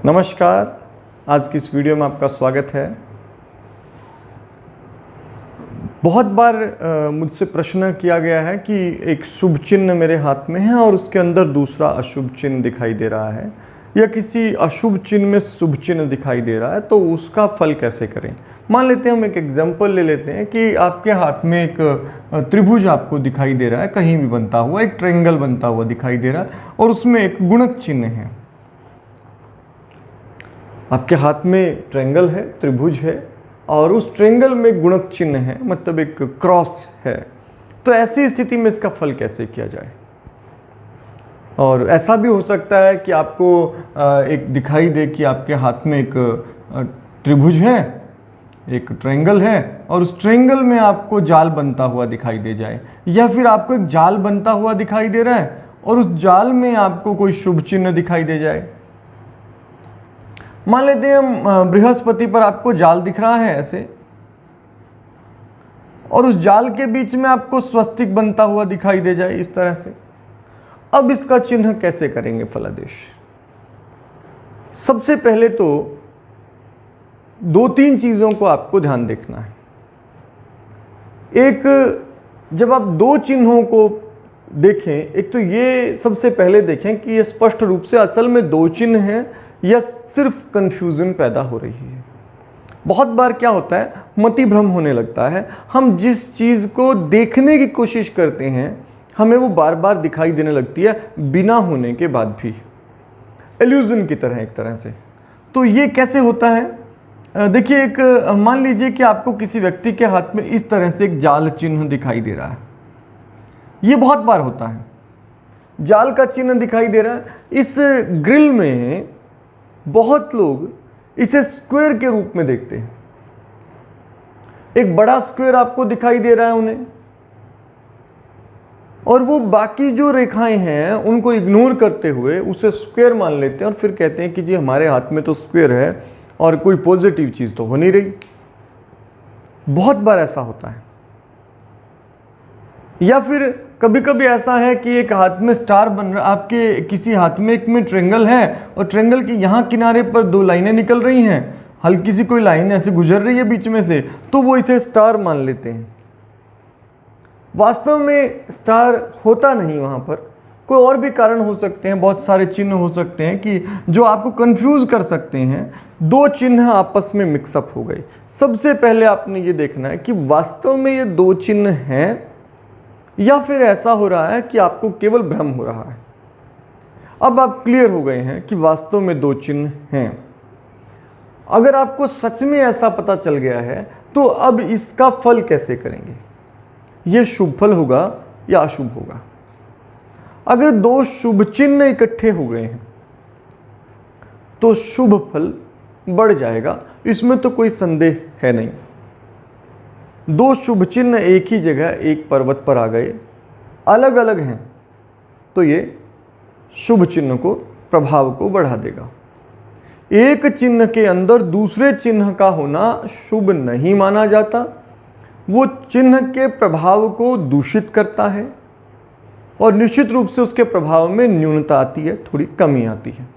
नमस्कार, आज की इस वीडियो में आपका स्वागत है। बहुत बार मुझसे प्रश्न किया गया है कि एक शुभ चिन्ह मेरे हाथ में है और उसके अंदर दूसरा अशुभ चिन्ह दिखाई दे रहा है, या किसी अशुभ चिन्ह में शुभ चिन्ह दिखाई दे रहा है, तो उसका फल कैसे करें। मान लेते हैं, हम एक एग्जाम्पल ले लेते हैं कि आपके हाथ में एक त्रिभुज आपको दिखाई दे रहा है, कहीं भी बनता हुआ एक ट्रायंगल बनता हुआ दिखाई दे रहा है और उसमें एक गुणक चिन्ह है। आपके हाथ में ट्रायंगल है, त्रिभुज है और उस ट्रायंगल में गुणक चिन्ह है, मतलब एक क्रॉस है। तो ऐसी स्थिति में इसका फल कैसे किया जाए। और ऐसा भी हो सकता है कि आपको एक दिखाई दे कि आपके हाथ में एक त्रिभुज है, एक ट्रायंगल है और उस ट्रायंगल में आपको जाल बनता हुआ दिखाई दे जाए, या फिर आपको एक जाल बनता हुआ दिखाई दे रहा है और उस जाल में आपको कोई शुभ चिन्ह दिखाई दे जाए। मान लेते हैं हम बृहस्पति पर आपको जाल दिख रहा है ऐसे, और उस जाल के बीच में आपको स्वस्तिक बनता हुआ दिखाई दे जाए इस तरह से। अब इसका चिन्ह कैसे करेंगे फलादेश। सबसे पहले तो दो तीन चीजों को आपको ध्यान देखना है। एक, जब आप दो चिन्हों को देखें, एक तो ये सबसे पहले देखें कि ये स्पष्ट रूप से असल में दो चिन्ह हैं या सिर्फ कंफ्यूजन पैदा हो रही है। बहुत बार क्या होता है, मति भ्रम होने लगता है। हम जिस चीज़ को देखने की कोशिश करते हैं हमें वो बार बार दिखाई देने लगती है बिना होने के बाद भी, इल्यूजन की तरह एक तरह से। तो ये कैसे होता है। देखिए, एक मान लीजिए कि आपको किसी व्यक्ति के हाथ में इस तरह से एक जाल चिन्ह दिखाई दे रहा है। ये बहुत बार होता है, जाल का चिन्ह दिखाई दे रहा है। इस ग्रिल में बहुत लोग इसे स्क्वायर के रूप में देखते हैं। एक बड़ा स्क्वायर आपको दिखाई दे रहा है उन्हें, और वो बाकी जो रेखाएं हैं उनको इग्नोर करते हुए उसे स्क्वायर मान लेते हैं और फिर कहते हैं कि जी हमारे हाथ में तो स्क्वायर है और कोई पॉजिटिव चीज तो हो नहीं रही। बहुत बार ऐसा होता है। या फिर कभी कभी ऐसा है कि एक हाथ में स्टार बन रहा, आपके किसी हाथ में एक में ट्रायंगल है और ट्रायंगल के यहाँ किनारे पर दो लाइनें निकल रही हैं, हल्की सी कोई लाइन ऐसे गुजर रही है बीच में से, तो वो इसे स्टार मान लेते हैं। वास्तव में स्टार होता नहीं वहाँ पर, कोई और भी कारण हो सकते हैं, बहुत सारे चिन्ह हो सकते हैं कि जो आपको कंफ्यूज कर सकते हैं। दो चिन्ह आपस में मिक्सअप हो गए। सबसे पहले आपने ये देखना है कि वास्तव में ये दो चिन्ह हैं या फिर ऐसा हो रहा है कि आपको केवल भ्रम हो रहा है। अब आप क्लियर हो गए हैं कि वास्तव में दो चिन्ह हैं। अगर आपको सच में ऐसा पता चल गया है तो अब इसका फल कैसे करेंगे। यह शुभ फल होगा या अशुभ होगा। अगर दो शुभ चिन्ह इकट्ठे हो गए हैं तो शुभ फल बढ़ जाएगा, इसमें तो कोई संदेह है नहीं। दो शुभ चिन्ह एक ही जगह एक पर्वत पर आ गए, अलग अलग हैं, तो ये शुभ चिन्ह को, प्रभाव को बढ़ा देगा। एक चिन्ह के अंदर दूसरे चिन्ह का होना शुभ नहीं माना जाता। वो चिन्ह के प्रभाव को दूषित करता है और निश्चित रूप से उसके प्रभाव में न्यूनता आती है, थोड़ी कमी आती है।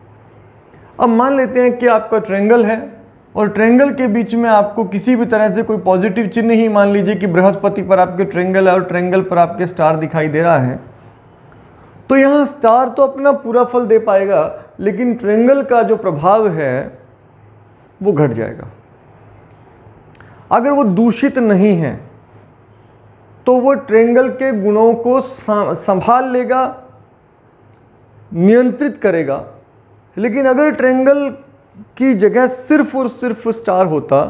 अब मान लेते हैं कि आपका ट्रायंगल है और ट्रायंगल के बीच में आपको किसी भी तरह से कोई पॉजिटिव चिन्ह ही, मान लीजिए कि बृहस्पति पर आपके ट्रायंगल है और ट्रायंगल पर आपके स्टार दिखाई दे रहा है, तो यहाँ स्टार तो अपना पूरा फल दे पाएगा, लेकिन ट्रायंगल का जो प्रभाव है वो घट जाएगा। अगर वो दूषित नहीं है तो वो ट्रायंगल के गुणों को संभाल लेगा, नियंत्रित करेगा। लेकिन अगर ट्रायंगल की जगह सिर्फ और सिर्फ स्टार होता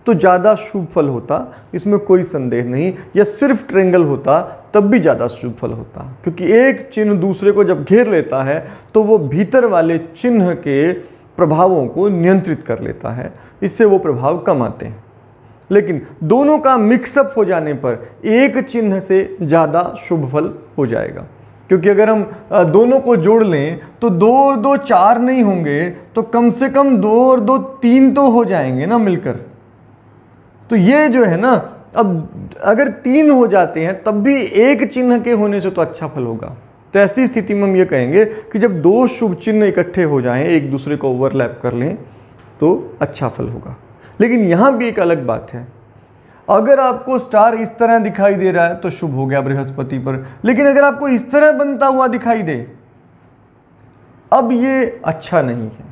तो ज़्यादा शुभ फल होता, इसमें कोई संदेह नहीं। या सिर्फ ट्रायंगल होता तब भी ज़्यादा शुभ फल होता, क्योंकि एक चिन्ह दूसरे को जब घेर लेता है तो वो भीतर वाले चिन्ह के प्रभावों को नियंत्रित कर लेता है, इससे वो प्रभाव कम आते हैं। लेकिन दोनों का मिक्सअप हो जाने पर एक चिन्ह से ज़्यादा शुभ फल हो जाएगा, क्योंकि अगर हम दोनों को जोड़ लें तो 2 और 2 4 नहीं होंगे, तो कम से कम 2 और 2 3 तो हो जाएंगे ना मिलकर। तो ये जो है ना, अब अगर 3 हो जाते हैं तब भी एक चिन्ह के होने से तो अच्छा फल होगा। तो ऐसी स्थिति में हम ये कहेंगे कि जब दो शुभ चिन्ह इकट्ठे हो जाएं, एक दूसरे को ओवरलैप कर लें, तो अच्छा फल होगा। लेकिन यहाँ भी एक अलग बात है, अगर आपको स्टार इस तरह दिखाई दे रहा है तो शुभ हो गया बृहस्पति पर, लेकिन अगर आपको इस तरह बनता हुआ दिखाई दे, अब ये अच्छा नहीं है,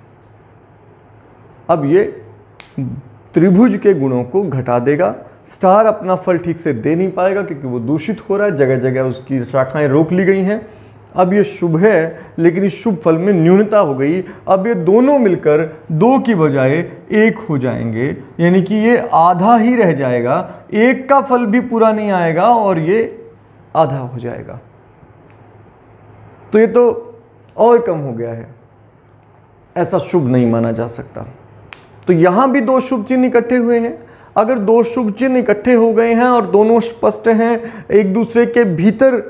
अब ये त्रिभुज के गुणों को घटा देगा। स्टार अपना फल ठीक से दे नहीं पाएगा क्योंकि वो दूषित हो रहा है, जगह जगह उसकी शाखाएं रोक ली गई हैं। अब ये शुभ है लेकिन इस शुभ फल में न्यूनता हो गई। अब ये दोनों मिलकर दो की बजाय एक हो जाएंगे, यानी कि ये आधा ही रह जाएगा, एक का फल भी पूरा नहीं आएगा और ये आधा हो जाएगा। तो ये तो और कम हो गया है, ऐसा शुभ नहीं माना जा सकता। तो यहां भी दो शुभ चिन्ह इकट्ठे हुए हैं। अगर दो शुभ चिन्ह इकट्ठे हो गए हैं और दोनों स्पष्ट हैं, एक दूसरे के भीतर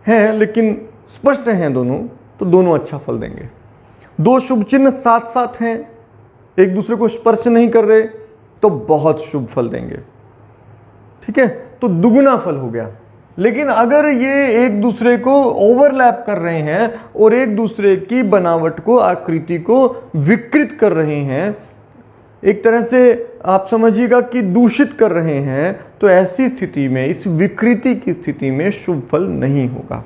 हैं लेकिन स्पष्ट हैं दोनों, तो दोनों अच्छा फल देंगे। दो शुभ चिन्ह साथ साथ हैं, एक दूसरे को स्पर्श नहीं कर रहे, तो बहुत शुभ फल देंगे। ठीक है, तो दुगुना फल हो गया। लेकिन अगर ये एक दूसरे को ओवरलैप कर रहे हैं और एक दूसरे की बनावट को, आकृति को विकृत कर रहे हैं, एक तरह से आप समझिएगा कि दूषित कर रहे हैं, तो ऐसी स्थिति में, इस विकृति की स्थिति में शुभ फल नहीं होगा,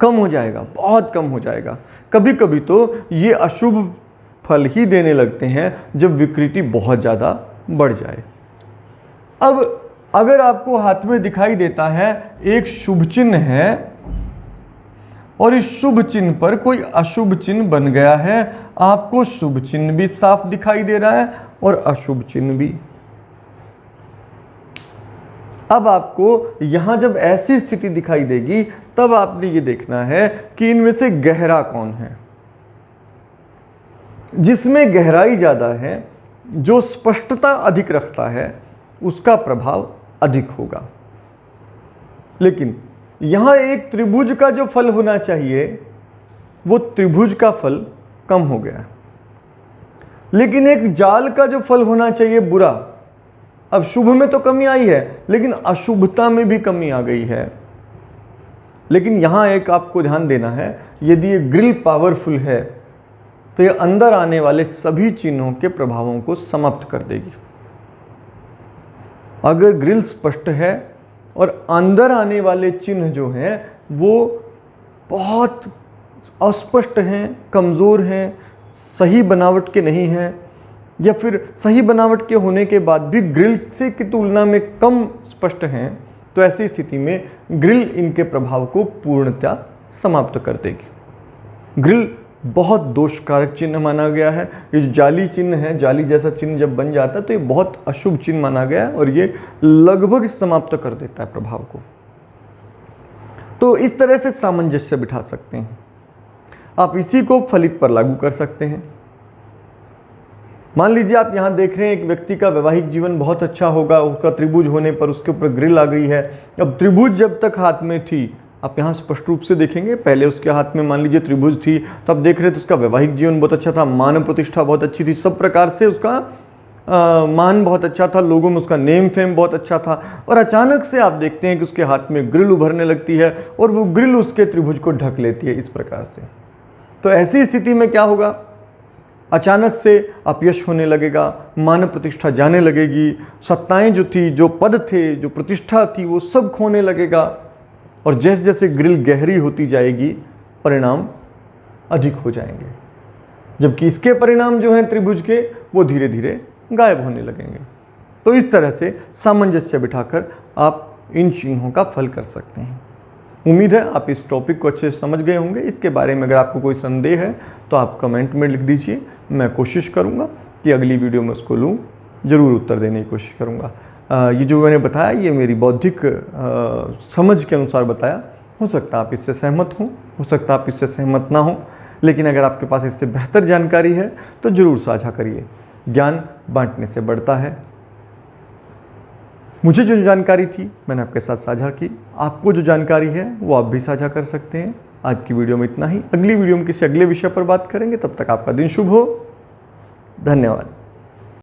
कम हो जाएगा, बहुत कम हो जाएगा। कभी कभी तो ये अशुभ फल ही देने लगते हैं जब विकृति बहुत ज़्यादा बढ़ जाए। अब अगर आपको हाथ में दिखाई देता है एक शुभ चिन्ह है और इस शुभ चिन्ह पर कोई अशुभ चिन्ह बन गया है, आपको शुभ चिन्ह भी साफ दिखाई दे रहा है और अशुभ चिन्ह भी। अब आपको यहां जब ऐसी स्थिति दिखाई देगी, तब आपने ये देखना है कि इनमें से गहरा कौन है। जिसमें गहराई ज्यादा है, जो स्पष्टता अधिक रखता है, उसका प्रभाव अधिक होगा। लेकिन यहां एक त्रिभुज का जो फल होना चाहिए, वो त्रिभुज का फल कम हो गया। लेकिन एक जाल का जो फल होना चाहिए बुरा, अब शुभ में तो कमी आई है लेकिन अशुभता में भी कमी आ गई है। लेकिन यहां एक आपको ध्यान देना है, यदि ये ग्रिल पावरफुल है तो ये अंदर आने वाले सभी चिन्हों के प्रभावों को समाप्त कर देगी। अगर ग्रिल स्पष्ट है और अंदर आने वाले चिन्ह जो हैं वो बहुत अस्पष्ट हैं, कमज़ोर हैं, सही बनावट के नहीं हैं, या फिर सही बनावट के होने के बाद भी ग्रिल से की तुलना में कम स्पष्ट हैं, तो ऐसी स्थिति में ग्रिल इनके प्रभाव को पूर्णतः समाप्त कर देगी। ग्रिल बहुत दोषकारक चिन्ह माना गया है। ये जो जाली चिन्ह है, जाली जैसा चिन्ह जब बन जाता है तो ये बहुत अशुभ चिन्ह माना गया है और ये लगभग समाप्त कर देता है प्रभाव को। तो इस तरह से सामंजस्य बिठा सकते हैं आप, इसी को फलित पर लागू कर सकते हैं। मान लीजिए आप यहाँ देख रहे हैं एक व्यक्ति का वैवाहिक जीवन बहुत अच्छा होगा, उसका त्रिभुज होने पर उसके ऊपर ग्रिल आ गई है। अब त्रिभुज जब तक हाथ में थी, आप यहाँ स्पष्ट रूप से देखेंगे, पहले उसके हाथ में मान लीजिए त्रिभुज थी, तो आप देख रहे थे उसका वैवाहिक जीवन बहुत अच्छा था, मान प्रतिष्ठा बहुत अच्छी थी, सब प्रकार से उसका मान बहुत अच्छा था, लोगों में उसका नेम फेम बहुत अच्छा था। और अचानक से आप देखते हैं कि उसके हाथ में ग्रिल उभरने लगती है और वो ग्रिल उसके त्रिभुज को ढक लेती है इस प्रकार से। तो ऐसी स्थिति में क्या होगा, अचानक से अपयश होने लगेगा, मान प्रतिष्ठा जाने लगेगी, सत्ताएं जो थी, जो पद थे, जो प्रतिष्ठा थी, वो सब खोने लगेगा। और जैसे जैसे ग्रिल गहरी होती जाएगी, परिणाम अधिक हो जाएंगे, जबकि इसके परिणाम जो हैं त्रिभुज के, वो धीरे धीरे गायब होने लगेंगे। तो इस तरह से सामंजस्य बिठाकर आप इन चिन्हों का फल कर सकते हैं। उम्मीद है आप इस टॉपिक को अच्छे से समझ गए होंगे। इसके बारे में अगर आपको कोई संदेह है तो आप कमेंट में लिख दीजिए, मैं कोशिश करूँगा कि अगली वीडियो में उसको लूँ, ज़रूर उत्तर देने की कोशिश करूँगा। ये जो मैंने बताया ये मेरी बौद्धिक समझ के अनुसार बताया, हो सकता है आप इससे सहमत हों, हो सकता है आप इससे सहमत ना हों, लेकिन अगर आपके पास इससे बेहतर जानकारी है तो ज़रूर साझा करिए। ज्ञान बांटने से बढ़ता है। मुझे जो जानकारी थी मैंने आपके साथ साझा की, आपको जो जानकारी है वो आप भी साझा कर सकते हैं। आज की वीडियो में इतना ही, अगली वीडियो में किसी अगले विषय पर बात करेंगे। तब तक आपका दिन शुभ हो। धन्यवाद।